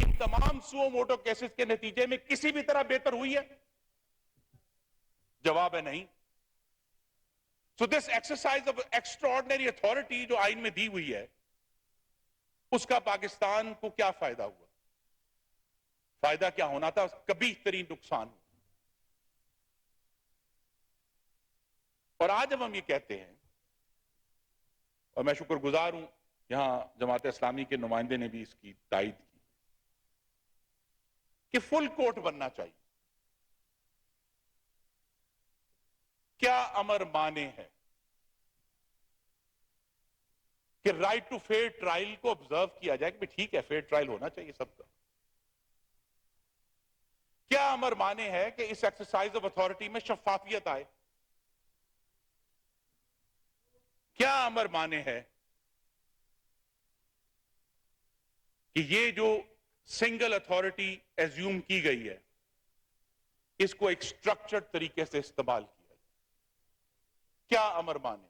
ان تمام سو motto cases کے نتیجے میں کسی بھی طرح بہتر ہوئی ہے؟ جواب ہے نہیں. So this exercise of extraordinary authority جو آئین میں دی ہوئی ہے، اس کا پاکستان کو کیا فائدہ ہوا؟ فائدہ کیا ہونا تھا؟ کبھی ترین نقصان ہوا. اور آج جب ہم یہ کہتے ہیں، اور میں شکر گزار ہوں یہاں جماعت اسلامی کے نمائندے نے بھی اس کی تائید کی کہ فل کورٹ بننا چاہیے، کیا امر مانے ہے کہ رائٹ ٹو فیئر ٹرائل کو آبزرو کیا جائے کہ ٹھیک ہے فیئر ٹرائل ہونا چاہیے سب کا؟ کیا امر مانے ہے کہ اس ایکسرسائز آف اتھارٹی میں شفافیت آئے؟ کیا امر مانے ہے کہ یہ جو سنگل اتھارٹی ایزیوم کی گئی ہے اس کو ایک سٹرکچرڈ طریقے سے استعمال کیا جائے؟ کیا امر مانے؟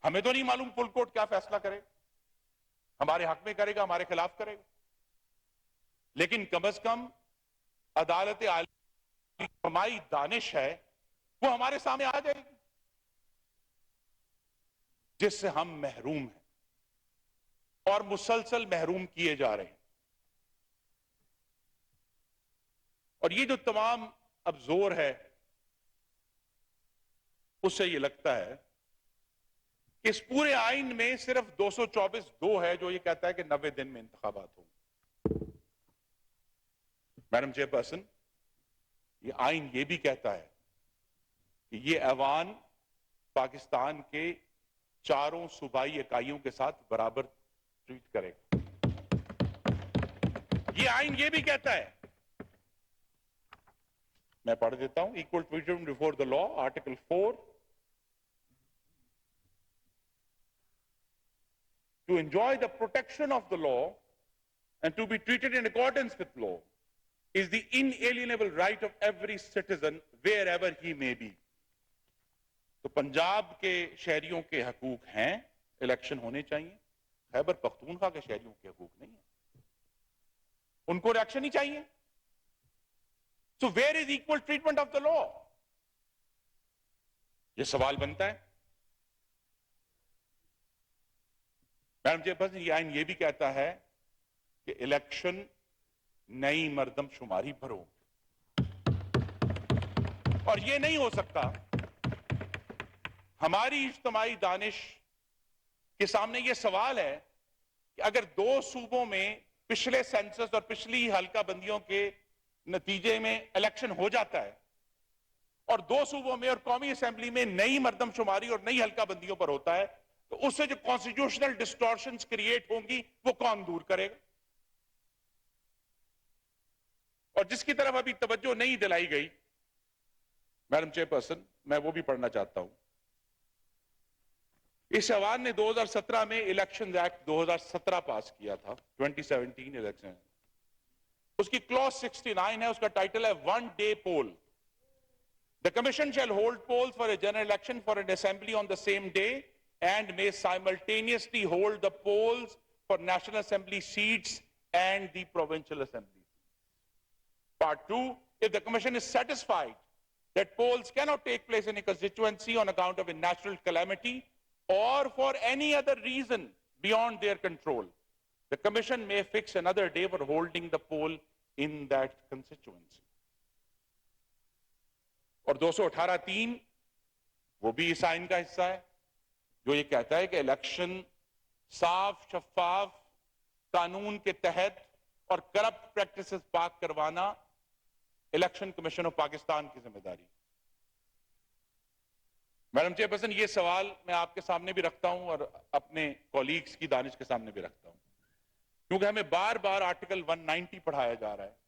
ہمیں تو نہیں معلوم فل کورٹ کیا فیصلہ کرے، ہمارے حق میں کرے گا، ہمارے خلاف کرے گا، لیکن کم از کم عدالت عالی ہماری دانش ہے وہ ہمارے سامنے آ جائے گی، جس سے ہم محروم ہیں اور مسلسل محروم کیے جا رہے ہیں. اور یہ جو تمام اب زور ہے اس سے یہ لگتا ہے کہ اس پورے آئین میں صرف 224(2) ہے جو یہ کہتا ہے کہ 90 دن میں انتخابات ہوں. میڈم چیئر پرسن، یہ آئین یہ بھی کہتا ہے کہ یہ ایوان پاکستان کے چاروں صوبائی اکائیوں کے ساتھ برابر ٹریٹ کرے گا. یہ آئین یہ بھی کہتا ہے، میں پڑھ دیتا ہوں، equal treatment before the law, Article 4, to enjoy the protection of the law and to be treated in accordance with law is the inalienable right of every citizen wherever he may be. تو پنجاب کے شہریوں کے حقوق ہیں، election ہونے چاہیے. خیبر پختونخوا کے شہریوں کے حقوق نہیں ہیں، ان کو الیکشن ہی چاہیے. So where is equal treatment of the law؟ یہ سوال بنتا ہے. میڈم چیئر پرسن، یہ آئین یہ بھی کہتا ہے کہ الیکشن نئی مردم شماری پر ہو، اور یہ نہیں ہو سکتا. ہماری اجتماعی دانش کے سامنے یہ سوال ہے کہ اگر 2 صوبوں میں پچھلے سینسس اور پچھلی حلقہ بندیوں کے نتیجے میں الیکشن ہو جاتا ہے اور 2 صوبوں میں اور قومی اسمبلی میں نئی مردم شماری اور نئی حلقہ بندیوں پر ہوتا ہے، تو اس سے جو کانسٹیٹیوشنل ڈسٹورشنز کریٹ ہوں گی وہ کون دور کرے گا؟ اور جس کی طرف ابھی توجہ نہیں دلائی گئی میڈم چیئر پرسن، میں وہ بھی پڑھنا چاہتا ہوں. اس ایوان نے 2017 میں الیکشن ایکٹ 2017 پاس کیا تھا، 2017 الیکشن. اس کی کلوز 69 ہے، اس کا ٹائٹل ہے 1 day poll. The Commission shall hold polls for a general election for an assembly on the same day and may simultaneously hold the polls for National Assembly seats and the Provincial Assembly. Part 2, if the Commission is satisfied that polls cannot take place in a constituency on account of a natural calamity or for any other reason beyond their control, the Commission may fix another day for holding the poll in that constituency. اور 218(3) وہ بھی اس آئین کا حصہ ہے جو یہ کہتا ہے کہ الیکشن صاف، شفاف، قانون کے تحت اور کرپٹ پریکٹسز پاک کروانا الیکشن کمیشن آف پاکستان کی ذمہ داری. میڈم چیئر پرسن، یہ سوال میں آپ کے سامنے بھی رکھتا ہوں اور اپنے کولیگز کی دانش کے سامنے بھی رکھتا ہوں، کیونکہ ہمیں بار بار آرٹیکل 190 پڑھایا جا رہا ہے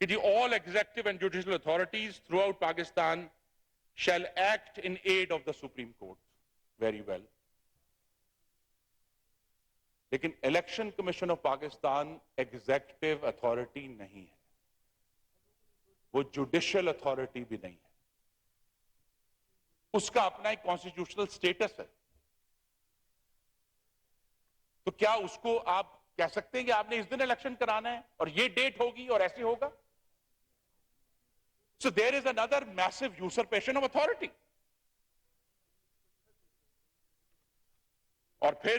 کہ جی all executive and judicial authorities throughout Pakistan shall act in aid of the Supreme Court. Very well. لیکن election commission of Pakistan executive authority نہیں ہے، وہ جوڈیشل اتھارٹی بھی نہیں ہے. اس کا اپنا ایک کانسٹیٹیوشنل سٹیٹس ہے. تو کیا اس کو آپ کہہ سکتے ہیں کہ آپ نے اس دن الیکشن کرانا ہے اور یہ ڈیٹ ہوگی اور ایسے ہوگا. So there is another massive usurpation of authority. اور پھر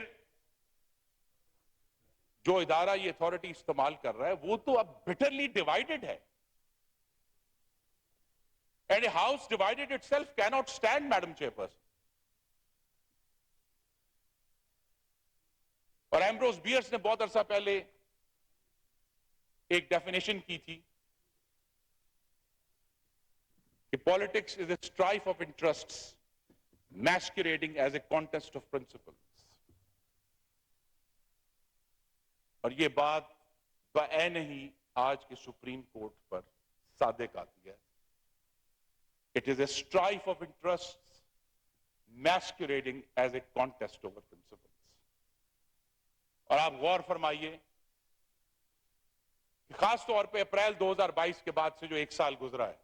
جو ادارہ یہ اتھارٹی استعمال کر رہا ہے وہ تو اب بٹرلی ڈیوائیڈڈ ہے. And a house divided itself cannot stand, Madam Chairperson. اور ایمبروز بیئرس نے بہت عرصہ پہلے ایک ڈیفینیشن کی تھی کہ politics is a strife of interests masquerading as a contest of principles. اور یہ بات بعین ہی آج کے سپریم کورٹ پر صادق آتی ہے. It is a strife of interests masquerading as a contest over principles. اور آپ غور فرمائیے کہ خاص طور پہ اپریل 2022 کے بعد سے جو ایک سال گزرا ہے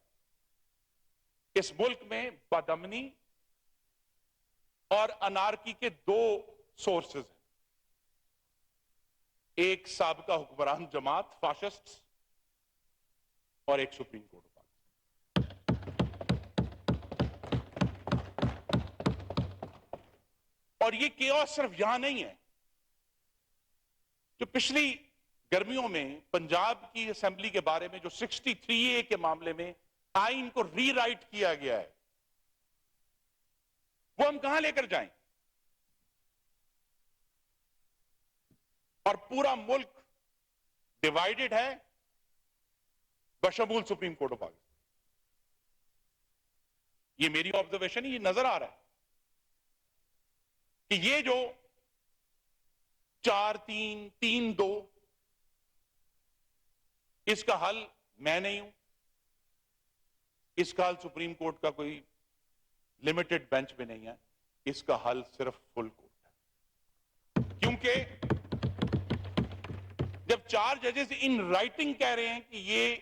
اس ملک میں بدامنی اور انارکی کے دو سورسز ہیں. ایک سابقہ حکمران جماعت فاشسٹ اور ایک سپریم کورٹ. اور یہ کیوس صرف یہاں نہیں ہے. جو پچھلی گرمیوں میں پنجاب کی اسمبلی کے بارے میں جو 63A کے معاملے میں آئین کو ری رائٹ کیا گیا ہے وہ ہم کہاں لے کر جائیں؟ اور پورا ملک ڈیوائیڈڈ ہے بشمول سپریم کورٹ آف پاکستان. یہ میری آبزرویشن یہ نظر آ رہا ہے کہ یہ جو 4-3-3-2 اس کا حل میں نہیں ہوں. اس کا حل سپریم کورٹ کا کوئی لمیٹڈ بینچ میں نہیں ہے. اس کا حل صرف فل کورٹ ہے. کیونکہ جب 4 ججز ان رائٹنگ کہہ رہے ہیں کہ یہ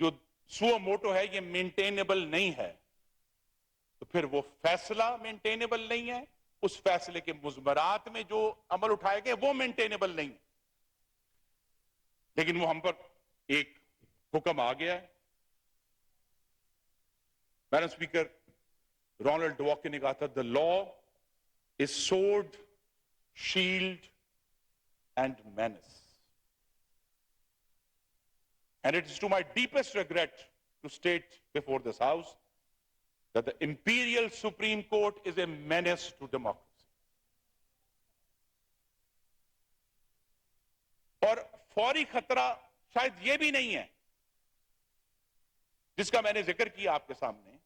جو سو موٹو ہے یہ مینٹینیبل نہیں ہے تو پھر وہ فیصلہ مینٹینیبل نہیں ہے. اس فیصلے کے مضمرات میں جو عمل اٹھائے گئے وہ مینٹینیبل نہیں. لیکن وہ ہم پر ایک حکم آ گیا ہے. میڈم اسپیکر رونلڈ واکر نے کہا تھا the law is sword, shield and menace. And it is to my deepest regret to state before this house that the imperial Supreme Court is a menace to democracy. اور فوری خطرہ شاید یہ بھی نہیں ہے جس کا میں نے ذکر کیا آپ کے سامنے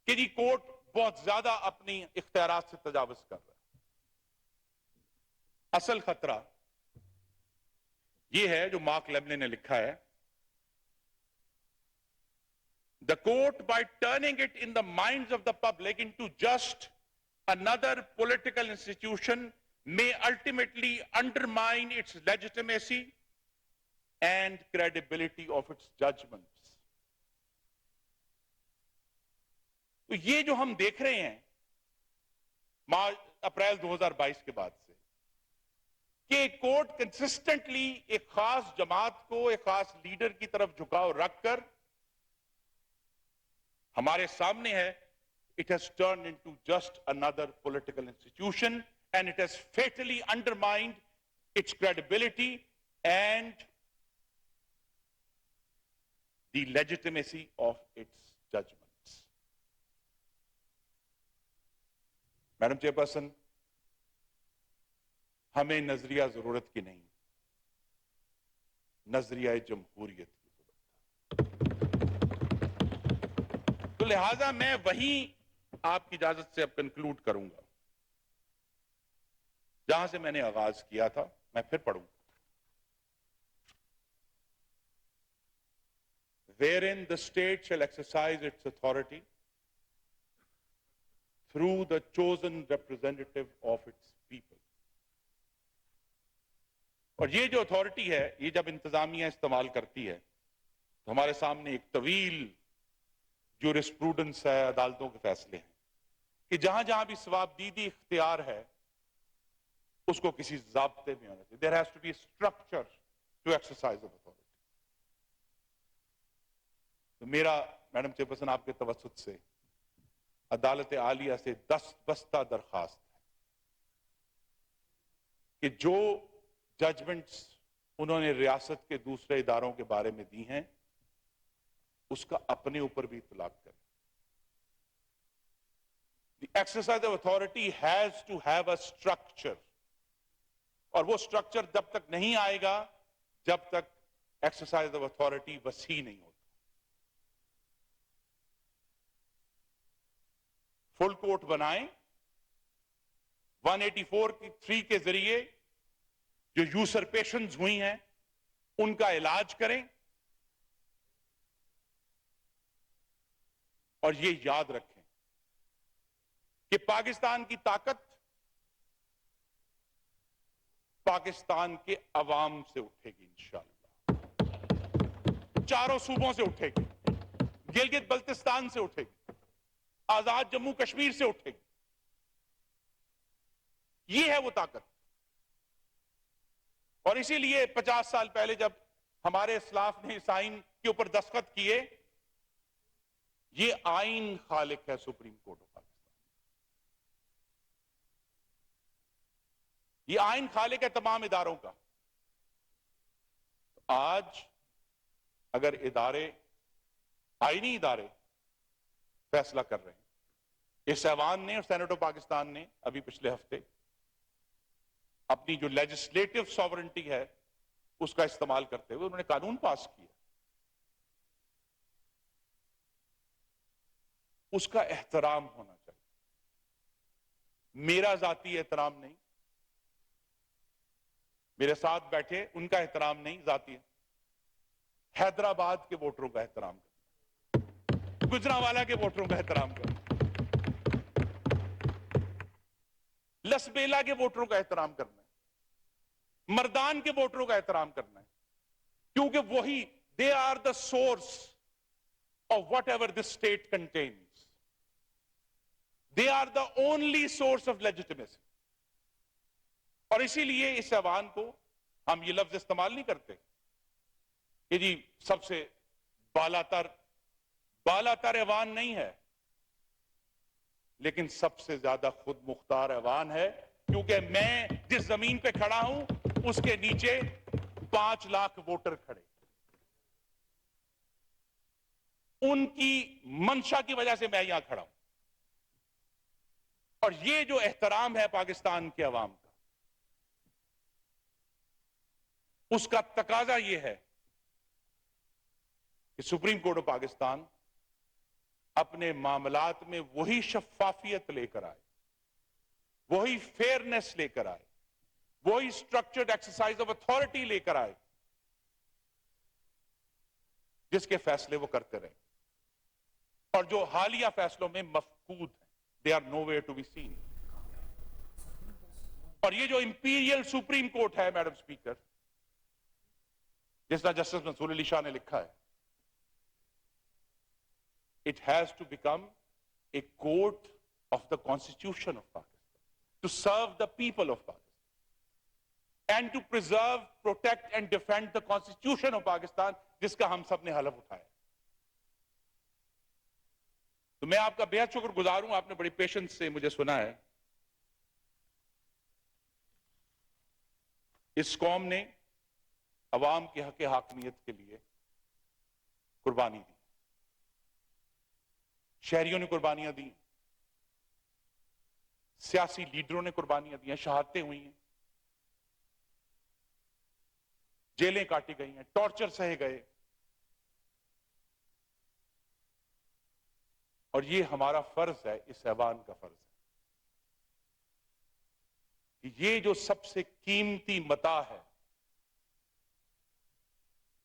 کہ جی کورٹ بہت زیادہ اپنی اختیارات سے تجاوز کر رہا ہے. اصل خطرہ یہ ہے جو مارک لیملے نے لکھا ہے. The court, by turning it in the minds of the public into just another political institution, may ultimately undermine its legitimacy and credibility of its judgments. تو یہ جو ہم دیکھ رہے ہیں اپریل 2022 کے بعد سے کہ کورٹ کنسسٹنٹلی ایک خاص جماعت کو ایک خاص لیڈر کی طرف جھکاؤ رکھ کر ہمارے سامنے ہے. It has turned into just another political institution and it has fatally undermined its credibility and the legitimacy of its judgments. Madam chairperson ہمیں نظریہ ضرورت کی نہیں نظریہ جمہوریت کی تو لہذا میں وہیں آپ کی اجازت سے اب کنکلوڈ کروں گا جہاں سے میں نے آغاز کیا تھا. میں پھر پڑھوں گا. Wherein the state shall exercise its authority through the chosen representative of its people. اور یہ جو اتھارٹی ہے یہ جب انتظامیہ استعمال کرتی ہے تو ہمارے سامنے ایک طویل جورسپروڈنس ہے, عدالتوں کے فیصلے ہیں کہ جہاں جہاں بھی ثوابدیدی اختیار ہے اس کو کسی ضابطے میں ہونا چاہیے. There has to be a structure to exercise of authority. تو میرا میڈم چیئرپرسن آپ کے توسط سے عدالت عالیہ سے دست بستہ درخواست ہے کہ جو ججمنٹس انہوں نے ریاست کے دوسرے اداروں کے بارے میں دی ہیں اس کا اپنے اوپر بھی اطلاق کریں. The exercise of authority has to have a structure. اور وہ سٹرکچر جب تک نہیں آئے گا جب تک ایکسرسائز آف اتھارٹی وسیع نہیں ہوتا. فل کورٹ بنائیں, 184(3) کے ذریعے جو یوسرپیشنز ہوئی ہیں ان کا علاج کریں, اور یہ یاد رکھیں کہ پاکستان کی طاقت پاکستان کے عوام سے اٹھے گی انشاءاللہ. چاروں صوبوں سے اٹھے گی, گلگت بلتستان سے اٹھے گی, آزاد جموں کشمیر سے اٹھے گی. یہ ہے وہ طاقت. اور اسی لیے 50 سال پہلے جب ہمارے اسلاف نے اس آئین کے اوپر دستخط کیے, یہ آئین خالق ہے سپریم کورٹ آف پاکستان. یہ آئین خالق ہے تمام اداروں کا. آج اگر ادارے, آئینی ادارے فیصلہ کر رہے ہیں, اس ایوان نے اور سینیٹ آف پاکستان نے ابھی پچھلے ہفتے اپنی جو لیجسلیٹو ساورنٹی ہے اس کا استعمال کرتے ہوئے انہوں نے قانون پاس کیا, اس کا احترام ہونا چاہیے. میرا ذاتی احترام نہیں, میرے ساتھ بیٹھے ان کا احترام نہیں ذاتی ہے, حیدرآباد کے ووٹروں کا احترام کرنا, گجرانوالہ کے ووٹروں کا احترام کرنا, لسبیلا کے ووٹروں کا احترام کرنا ہے, مردان کے ووٹروں کا احترام کرنا ہے, کیونکہ وہی they are the source of whatever this state contains. They are the only source of legitimacy. اور اسی لیے اس ایوان کو ہم یہ لفظ استعمال نہیں کرتے کہ جی سب سے بالا تر ایوان نہیں ہے, لیکن سب سے زیادہ خود مختار ایوان ہے, کیونکہ میں جس زمین پہ کھڑا ہوں اس کے نیچے 5 لاکھ ووٹر کھڑے, ان کی منشا کی وجہ سے میں یہاں کھڑا ہوں. اور یہ جو احترام ہے پاکستان کے عوام کا, اس کا تقاضا یہ ہے کہ سپریم کورٹ آف پاکستان اپنے معاملات میں وہی شفافیت لے کر آئے, وہی فیئرنس لے کر آئے, وہی اسٹرکچرڈ ایکسرسائز آف اتھارٹی لے کر آئے جس کے فیصلے وہ کرتے رہے, اور جو حالیہ فیصلوں میں مفقود ہیں. They are nowhere to be seen. اور یہ جو امپیریل سپریم کورٹ ہے میڈم اسپیکر, جس طرح جسٹس منصور علی شاہ نے لکھا ہے, it has to become a court of the Constitution of Pakistan, to serve the people of Pakistan and to preserve, protect and defend the Constitution of Pakistan, جس کا ہم سب نے حلف اٹھایا. تو میں آپ کا بے حد شکر گزار ہوں, آپ نے بڑی پیشنس سے مجھے سنا ہے. اس قوم نے عوام کے حق حاکمیت کے لیے قربانی دی, شہریوں نے قربانیاں دی, سیاسی لیڈروں نے قربانیاں دی ہیں, شہادتیں ہوئی ہیں, جیلیں کاٹی گئی ہیں, ٹارچر سہے گئے, اور یہ ہمارا فرض ہے, اس ایوان کا فرض ہے کہ یہ جو سب سے قیمتی متاع ہے,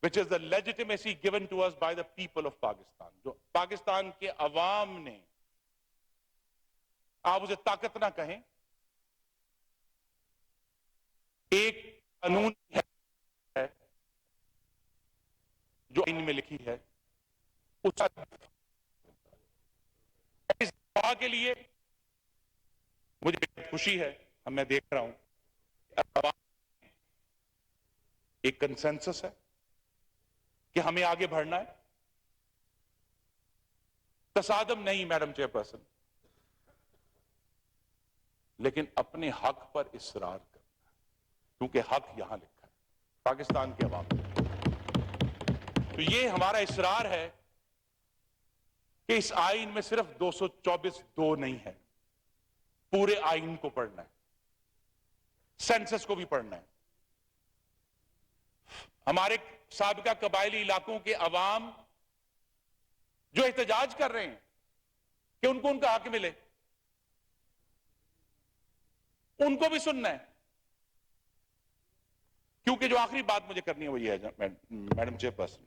which is the legitimacy given to us by the people of Pakistan, جو پاکستان کے عوام نے, آپ اسے طاقت نہ کہیں, ایک قانون ہے جو آئین میں لکھی ہے, اس دفاع کے لیے مجھے خوشی ہے, میں دیکھ رہا ہوں ایک کنسنسس ہے کہ ہمیں آگے بڑھنا ہے. تصادم نہیں میڈم چیئر پرسن, لیکن اپنے حق پر اصرار کرنا ہے, کیونکہ حق یہاں لکھا ہے پاکستان کے عوام میں. تو یہ ہمارا اصرار ہے کہ اس آئین میں صرف 224(2) نہیں ہے, پورے آئین کو پڑھنا ہے, سینسس کو بھی پڑھنا ہے. ہمارے سابقہ قبائلی علاقوں کے عوام جو احتجاج کر رہے ہیں کہ ان کو ان کا حق ملے, ان کو بھی سننا ہے. کیونکہ جو آخری بات مجھے کرنی ہے وہ یہ ہے میڈم چیئر پرسن,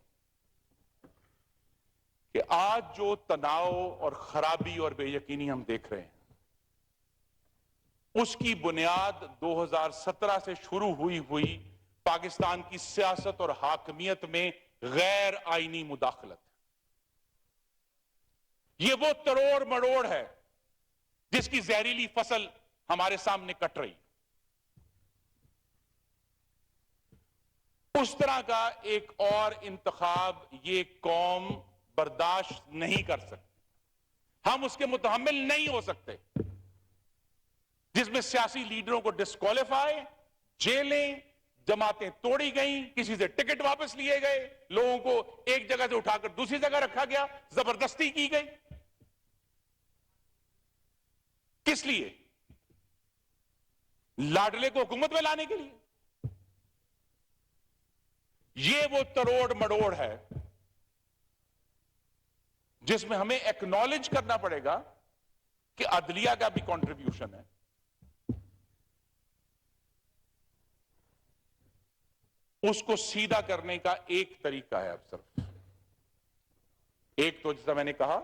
کہ آج جو تناؤ اور خرابی اور بے یقینی ہم دیکھ رہے ہیں, اس کی بنیاد 2017 سے شروع ہوئی پاکستان کی سیاست اور حاکمیت میں غیر آئینی مداخلت. یہ وہ تروڑ مڑوڑ ہے جس کی زہریلی فصل ہمارے سامنے کٹ رہی. اس طرح کا ایک اور انتخاب یہ قوم برداشت نہیں کر سکتی. ہم اس کے متحمل نہیں ہو سکتے جس میں سیاسی لیڈروں کو ڈسکوالیفائی, جیلیں, جماعتیں توڑی گئیں, کسی سے ٹکٹ واپس لیے گئے, لوگوں کو ایک جگہ سے اٹھا کر دوسری جگہ رکھا گیا, زبردستی کی گئی. کس لیے؟ لاڈلے کو حکومت میں لانے کے لیے. یہ وہ تروڑ مڑوڑ ہے جس میں ہمیں ایکنالج کرنا پڑے گا کہ عدلیہ کا بھی کنٹریبیوشن ہے. اس کو سیدھا کرنے کا ایک طریقہ ہے. اب صرف ایک تو جیسا میں نے کہا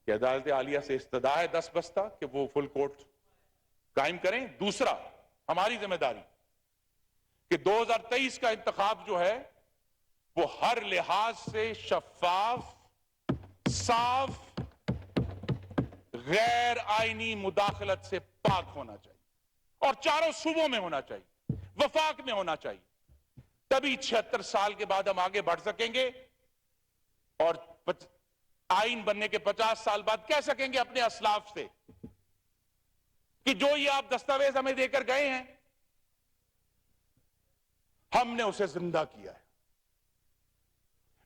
کہ عدالت عالیہ سے استدعا ہے 10 بستہ کہ وہ فل کورٹ قائم کریں. دوسرا ہماری ذمہ داری کہ 2023 کا انتخاب جو ہے وہ ہر لحاظ سے شفاف, صاف, غیر آئینی مداخلت سے پاک ہونا چاہیے, اور چاروں صوبوں میں ہونا چاہیے, وفاق میں ہونا چاہیے. تبھی 76 سال کے بعد ہم آگے بڑھ سکیں گے, اور آئین بننے کے 50 سال بعد کہہ سکیں گے اپنے اسلاف سے کہ جو یہ آپ دستاویز ہمیں دے کر گئے ہیں ہم نے اسے زندہ کیا ہے.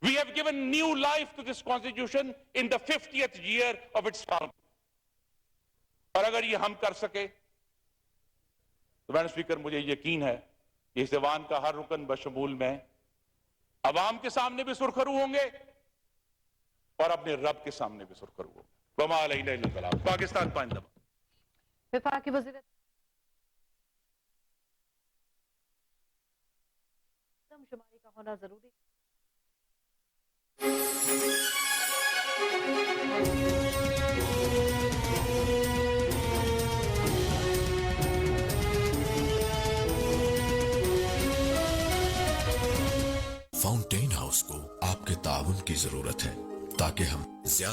We have given new life to this constitution in the 50th year of its founding. اور اگر یہ ہم کر سکے تو میڈم اسپیکر مجھے یقین ہے کہ اس ایوان کا ہر رکن بشمول میں عوام کے سامنے بھی سرخرو ہوں گے اور اپنے رب کے سامنے بھی سرخرو ہوں گے. وما علینا الا البلاغ. پاکستان پائندہ باد. وفاقی وزیر شماری کا ہونا ضروری. فاؤنٹین ہاؤس کو آپ کے تعاون کی ضرورت ہے تاکہ ہم زیادہ